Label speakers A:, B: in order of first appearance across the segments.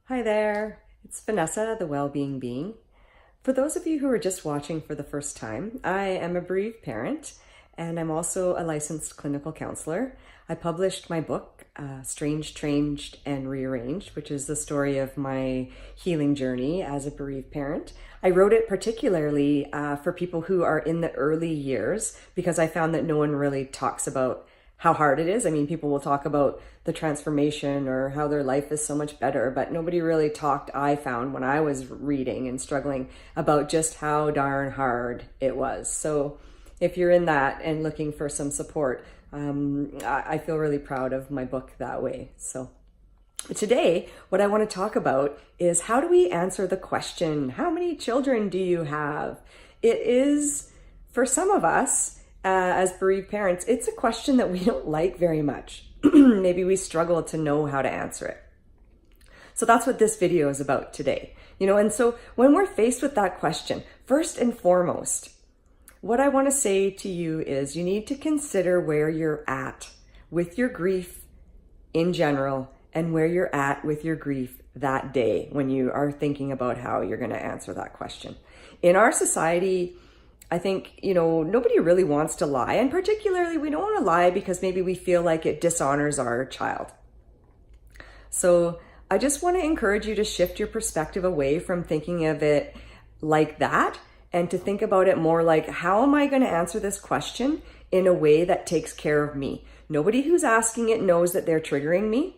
A: Hi there, it's Vanessa, the Wellbeing Being. For those of you who are just watching for the first time, I am a bereaved parent and I'm also a licensed clinical counselor. I published my book, Strange, Changed, and Rearranged, which is the story of my healing journey as a bereaved parent. I wrote it particularly for people who are in the early years because I found that no one really talks about how hard it is. I mean, people will talk about the transformation or how their life is so much better, but nobody really talked, I found, when I was reading and struggling about just how darn hard it was. So if you're in that and looking for some support, I feel really proud of my book that way. So today, what I want to talk about is how do we answer the question, how many children do you have? It is, for some of us, as bereaved parents, it's a question that we don't like very much. Maybe we struggle to know how to answer it. So that's what this video is about today. And so when we're faced with that question, first and foremost, what I want to say to you is you need to consider where you're at with your grief in general and where you're at with your grief that day when you are thinking about how you're going to answer that question. In our society, I think, nobody really wants to lie. And particularly, we don't want to lie because maybe we feel like it dishonors our child. So I just want to encourage you to shift your perspective away from thinking of it like that and to think about it more like, how am I going to answer this question in a way that takes care of me? Nobody who's asking it knows that they're triggering me.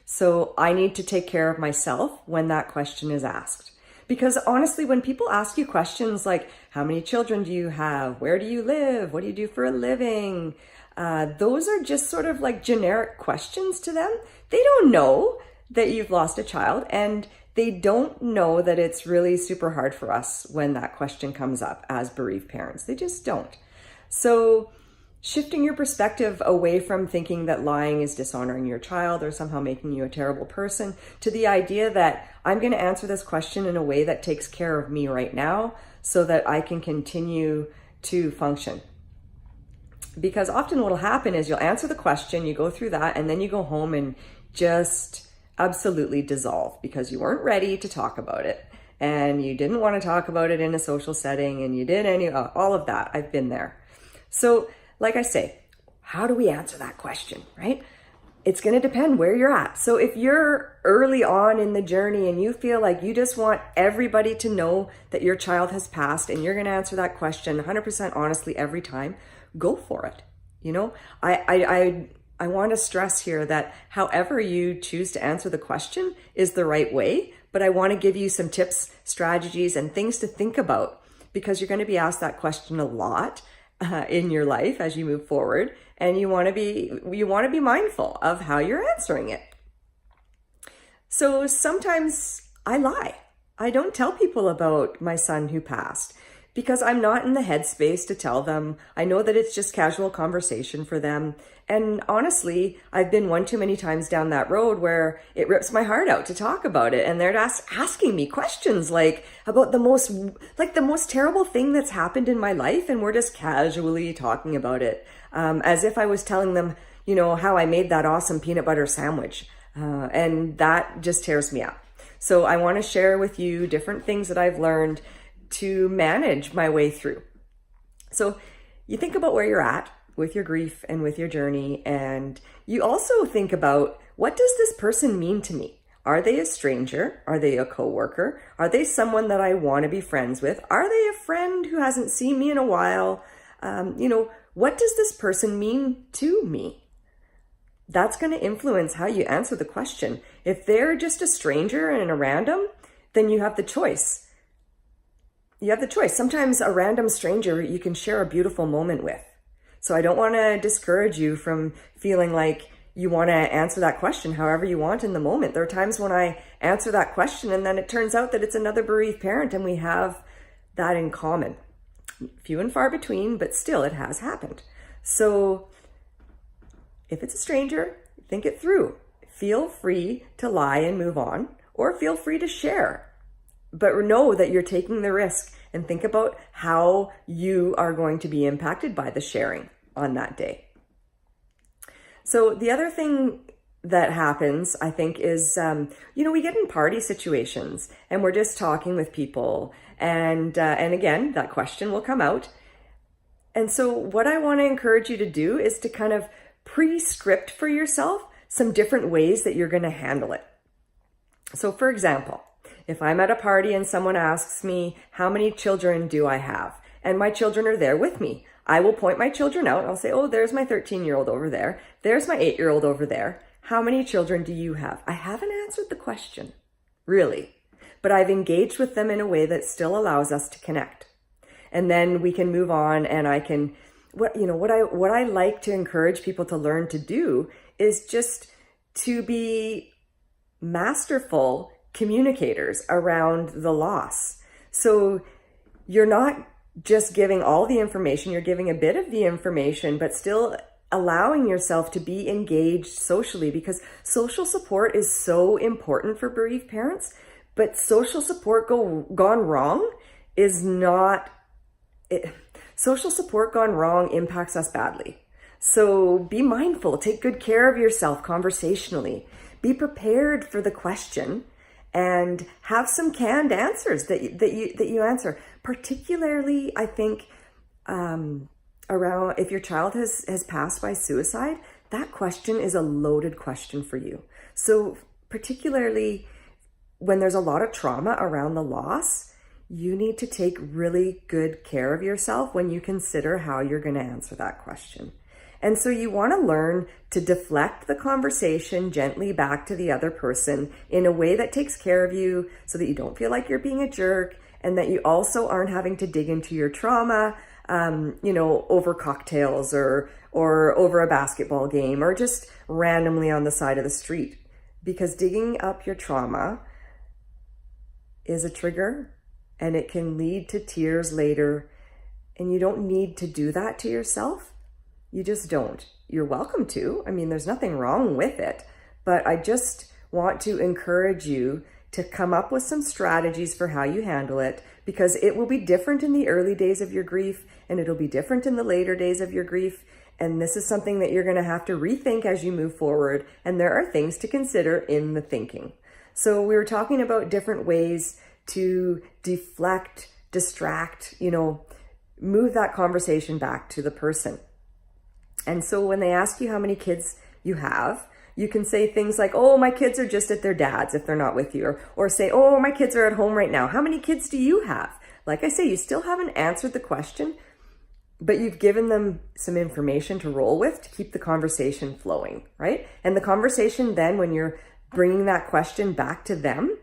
A: So I need to take care of myself when that question is asked. Because honestly, when people ask you questions like, how many children do you have? Where do you live? What do you do for a living? Those are just sort of like generic questions to them. They don't know that you've lost a child, and they don't know that it's really super hard for us when that question comes up as bereaved parents. They just don't. So shifting your perspective away from thinking that lying is dishonoring your child or somehow making you a terrible person to the idea that I'm going to answer this question in a way that takes care of me right now so that I can continue to function. Because often what will happen is you'll answer the question, you go through that, and then you go home and just absolutely dissolve because you weren't ready to talk about it and you didn't want to talk about it in a social setting and you did all of that. I've been there. So like I say, how do we answer that question, right? It's going to depend where you're at. So if you're early on in the journey and you feel like you just want everybody to know that your child has passed and you're going to answer that question 100% honestly every time, go for it. I want to stress here that however you choose to answer the question is the right way, but I want to give you some tips, strategies, and things to think about because you're going to be asked that question a lot in your life as you move forward, and you want to be mindful of how you're answering it. So sometimes I lie. I don't tell people about my son who passed because I'm not in the headspace to tell them. I know that it's just casual conversation for them. And honestly, I've been one too many times down that road where it rips my heart out to talk about it. And they're asking me questions like about the most terrible thing that's happened in my life. And we're just casually talking about it as if I was telling them, how I made that awesome peanut butter sandwich. And that just tears me up. So I want to share with you different things that I've learned to manage my way through. So you think about where you're at with your grief and with your journey. And you also think about, what does this person mean to me? Are they a stranger? Are they a coworker? Are they someone that I want to be friends with? Are they a friend who hasn't seen me in a while? What does this person mean to me? That's going to influence how you answer the question. If they're just a stranger and a random, then you have the choice. Sometimes a random stranger you can share a beautiful moment with. So I don't want to discourage you from feeling like you want to answer that question however you want in the moment. There are times when I answer that question and then it turns out that it's another bereaved parent and we have that in common. Few and far between, but still it has happened. So if it's a stranger, think it through. Feel free to lie and move on, or feel free to share. But know that you're taking the risk and think about how you are going to be impacted by the sharing on that day. So the other thing that happens, I think, is, we get in party situations and we're just talking with people, and again, that question will come out. And so what I want to encourage you to do is to kind of pre-script for yourself some different ways that you're going to handle it. So for example, if I'm at a party and someone asks me, how many children do I have? And my children are there with me, I will point my children out. I'll say, oh, there's my 13-year-old over there. There's my 8-year-old over there. How many children do you have? I haven't answered the question, really, but I've engaged with them in a way that still allows us to connect. And then we can move on, and I can, what I like to encourage people to learn to do is just to be masterful communicators around the loss. So you're not just giving all the information, you're giving a bit of the information, but still allowing yourself to be engaged socially, because social support is so important for bereaved parents. But social support gone wrong is not it. Social support gone wrong impacts us badly. So be mindful, take good care of yourself conversationally, be prepared for the question, and have some canned answers that you answer. Particularly, I think, around if your child has passed by suicide, that question is a loaded question for you. So particularly when there's a lot of trauma around the loss, you need to take really good care of yourself when you consider how you're going to answer that question. And so you want to learn to deflect the conversation gently back to the other person in a way that takes care of you, so that you don't feel like you're being a jerk, and that you also aren't having to dig into your trauma, over cocktails or over a basketball game or just randomly on the side of the street. Because digging up your trauma is a trigger, and it can lead to tears later. And you don't need to do that to yourself. You just don't. You're welcome to. I mean, there's nothing wrong with it. But I just want to encourage you to come up with some strategies for how you handle it, because it will be different in the early days of your grief, and it'll be different in the later days of your grief. And this is something that you're going to have to rethink as you move forward. And there are things to consider in the thinking. So we were talking about different ways to deflect, distract, move that conversation back to the person. And so when they ask you how many kids you have, you can say things like, oh, my kids are just at their dad's if they're not with you. Or say, oh, my kids are at home right now. How many kids do you have? Like I say, you still haven't answered the question, but you've given them some information to roll with to keep the conversation flowing, right? And the conversation then, when you're bringing that question back to them,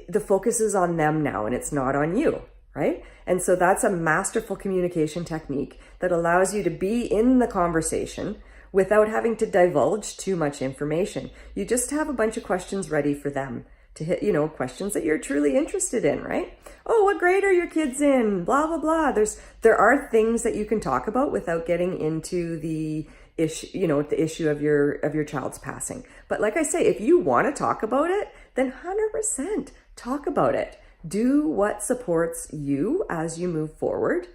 A: the focus is on them now and it's not on you, right? And so that's a masterful communication technique that allows you to be in the conversation without having to divulge too much information. You just have a bunch of questions ready for them to hit, questions that you're truly interested in, right? Oh, what grade are your kids in? Blah, blah, blah. There are things that you can talk about without getting into the issue, the issue of your child's passing. But like I say, if you want to talk about it, then 100% talk about it. Do what supports you as you move forward.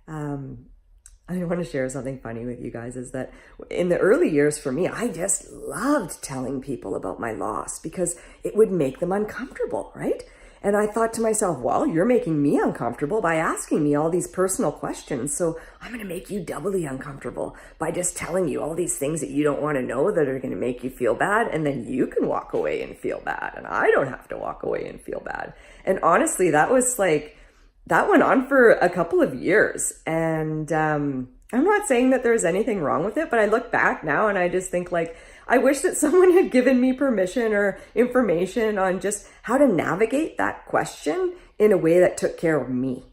A: I want to share something funny with you guys, is that in the early years for me, I just loved telling people about my loss because it would make them uncomfortable, right? And I thought to myself, well, you're making me uncomfortable by asking me all these personal questions. So I'm going to make you doubly uncomfortable by just telling you all these things that you don't want to know that are going to make you feel bad. And then you can walk away and feel bad. And I don't have to walk away and feel bad. And honestly, that went on for a couple of years. And I'm not saying that there's anything wrong with it, but I look back now and I just think I wish that someone had given me permission or information on just how to navigate that question in a way that took care of me.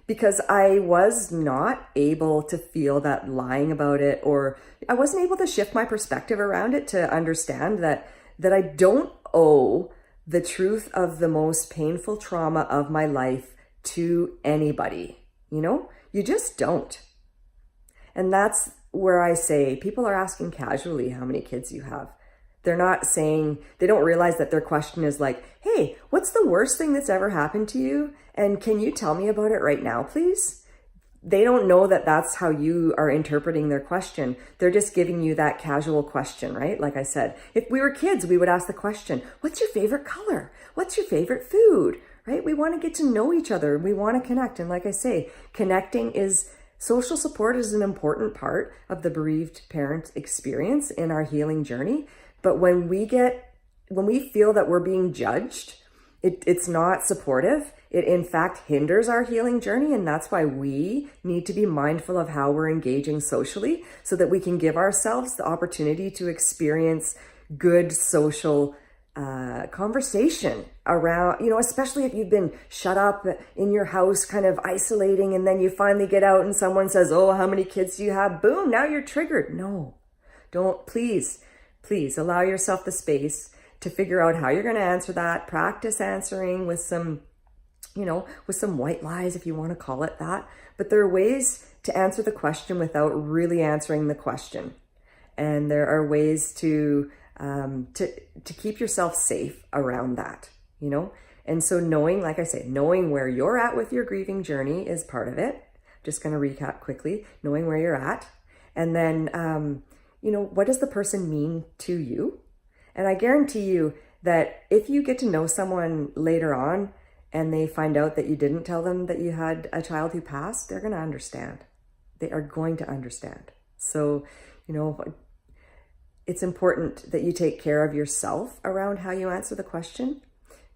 A: Because I was not able to feel that lying about it, or I wasn't able to shift my perspective around it to understand that I don't owe the truth of the most painful trauma of my life to anybody. You just don't. And that's where I say people are asking casually how many kids you have. They're not saying, they don't realize that their question is like, hey, what's the worst thing that's ever happened to you? And can you tell me about it right now, please? they don't know that that's how you are interpreting their question. They're just giving you that casual question, right? Like I said, if we were kids, we would ask the question, what's your favorite color? What's your favorite food? Right? We want to get to know each other. We want to connect. And like I say, social support is an important part of the bereaved parent experience in our healing journey. But when we feel that we're being judged, it's not supportive. It in fact hinders our healing journey. And that's why we need to be mindful of how we're engaging socially so that we can give ourselves the opportunity to experience good social conversation around, especially if you've been shut up in your house, kind of isolating, and then you finally get out and someone says, oh, how many kids do you have? Boom, now you're triggered. No, don't, please allow yourself the space to figure out how you're going to answer that. Practice answering with some white lies, if you want to call it that. But there are ways to answer the question without really answering the question. And there are ways to keep yourself safe around that, And so knowing where you're at with your grieving journey is part of it. Just going to recap quickly, knowing where you're at. And then, what does the person mean to you? And I guarantee you that if you get to know someone later on and they find out that you didn't tell them that you had a child who passed, they're going to understand. They are going to understand. So, it's important that you take care of yourself around how you answer the question,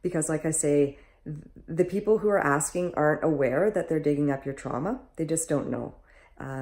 A: because like I say, the people who are asking aren't aware that they're digging up your trauma. They just don't know.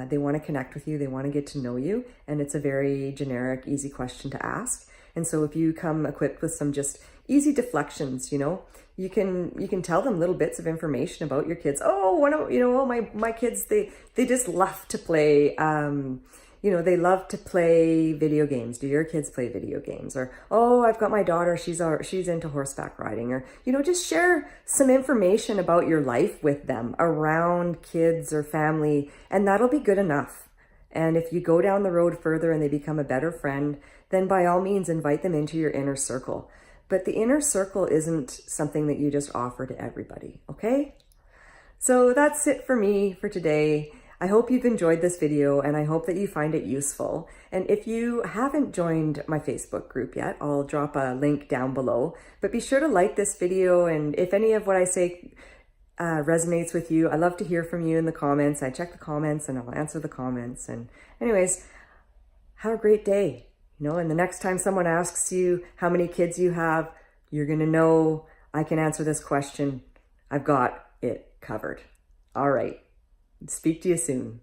A: They want to connect with you. They want to get to know you. And it's a very generic, easy question to ask. And so if you come equipped with some just easy deflections, you can tell them little bits of information about your kids. My kids, they just love to play, they love to play video games. Do your kids play video games? Or, I've got my daughter, she's into horseback riding. Or, just share some information about your life with them around kids or family, and that'll be good enough. And if you go down the road further and they become a better friend, then by all means invite them into your inner circle. But the inner circle isn't something that you just offer to everybody, okay? So that's it for me for today. I hope you've enjoyed this video and I hope that you find it useful. And if you haven't joined my Facebook group yet, I'll drop a link down below. But be sure to like this video, and if any of what I say resonates with you, I love to hear from you in the comments. I check the comments and I'll answer the comments. And anyways, have a great day. And the next time someone asks you how many kids you have, you're going to know I can answer this question. I've got it covered. All right. Speak to you soon.